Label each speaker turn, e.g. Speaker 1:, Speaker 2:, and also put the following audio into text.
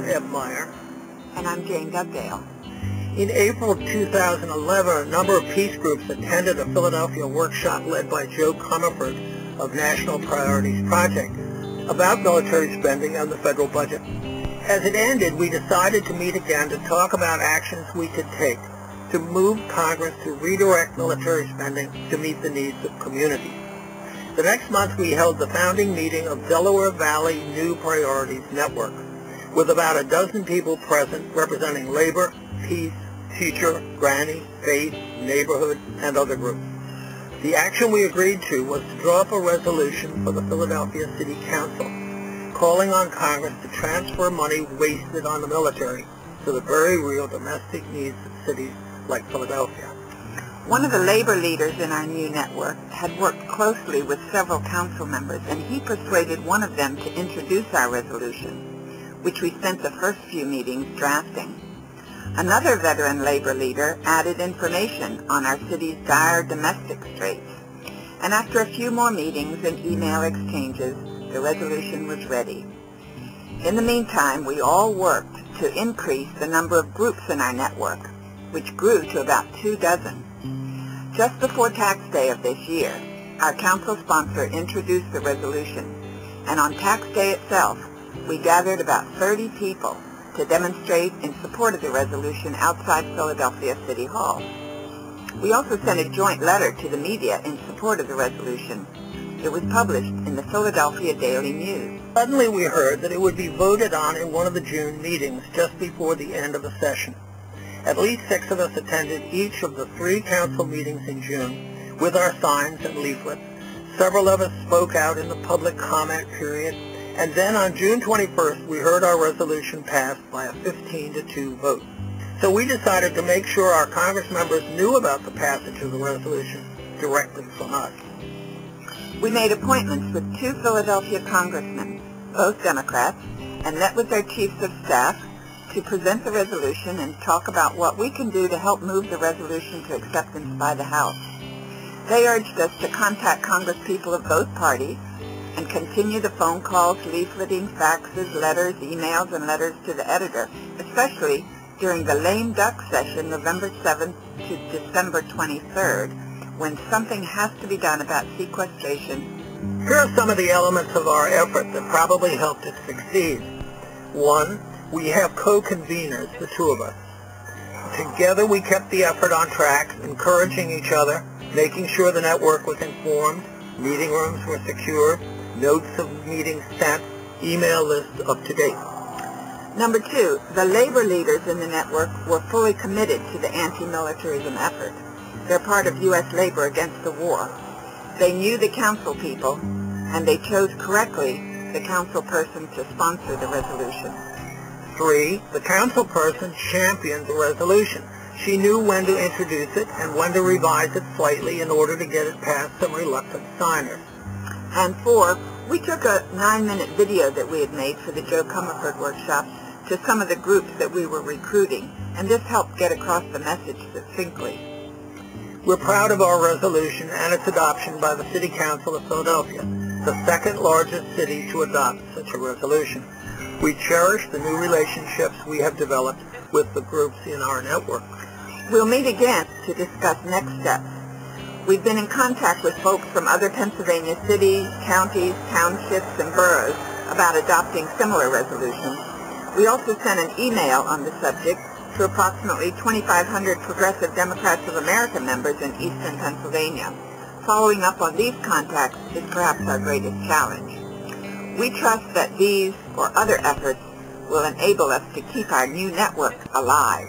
Speaker 1: Nelson-Pallmeyer.
Speaker 2: And I'm Jane Dugdale.
Speaker 1: In April of 2011, a number of peace groups attended a Philadelphia workshop led by Joe Comerford of National Priorities Project about military spending and the federal budget. As it ended, we decided to meet again to talk about actions we could take to move Congress to redirect military spending to meet the needs of communities. The next month, we held the founding meeting of Delaware Valley New Priorities Network, with about a dozen people present representing labor, peace, teacher, granny, faith, neighborhood, and other groups. The action we agreed to was to draw up a resolution for the Philadelphia City Council, calling on Congress to transfer money wasted on the military to the very real domestic needs of cities like Philadelphia.
Speaker 2: One of the labor leaders in our new network had worked closely with several council members, and he persuaded one of them to introduce our resolution, which we spent the first few meetings drafting. Another veteran labor leader added information on our city's dire domestic straits, and after a few more meetings and email exchanges, the resolution was ready. In the meantime, we all worked to increase the number of groups in our network, which grew to about 24. Just before tax day of this year, our council sponsor introduced the resolution, and on tax day itself, we gathered about 30 people to demonstrate in support of the resolution outside Philadelphia City Hall. We also sent a joint letter to the media in support of the resolution. It was published in the Philadelphia Daily News.
Speaker 1: Suddenly we heard that it would be voted on in one of the June meetings just before the end of the session. At least 6 of us attended each of the 3 council meetings in June with our signs and leaflets. Several of us spoke out in the public comment period, and then on June 21st we heard our resolution passed by a 15-2 vote. So we decided to make sure our Congress members knew about the passage of the resolution directly from us.
Speaker 2: We made appointments with 2 Philadelphia congressmen, both Democrats, and met with their chiefs of staff to present the resolution and talk about what we can do to help move the resolution to acceptance by the House. They urged us to contact congresspeople of both parties and continue the phone calls, leafleting, faxes, letters, emails, and letters to the editor, especially during the lame duck session November 7th to December 23rd, when something has to be done about sequestration.
Speaker 1: Here are some of the elements of our effort that probably helped us succeed. 1, we have co-conveners, the 2 of us. Together we kept the effort on track, encouraging each other, making sure the network was informed, meeting rooms were secure, notes of meetings sent, email lists up to date.
Speaker 2: Number 2, the labor leaders in the network were fully committed to the anti-militarism effort. They're part of U.S. labor against the war. They knew the council people, and they chose correctly the council person to sponsor the resolution.
Speaker 1: 3, the council person championed the resolution. She knew when to introduce it and when to revise it slightly in order to get it past some reluctant signers.
Speaker 2: And 4, we took a 9-minute video that we had made for the Joe Comerford workshop to some of the groups that we were recruiting, and this helped get across the message succinctly.
Speaker 1: We're proud of our resolution and its adoption by the City Council of Philadelphia, the 2nd largest city to adopt such a resolution. We cherish the new relationships we have developed with the groups in our network.
Speaker 2: We'll meet again to discuss next steps. We've been in contact with folks from other Pennsylvania cities, counties, townships, and boroughs about adopting similar resolutions. We also sent an email on the subject to approximately 2,500 Progressive Democrats of America members in eastern Pennsylvania. Following up on these contacts is perhaps our greatest challenge. We trust that these or other efforts will enable us to keep our new network alive.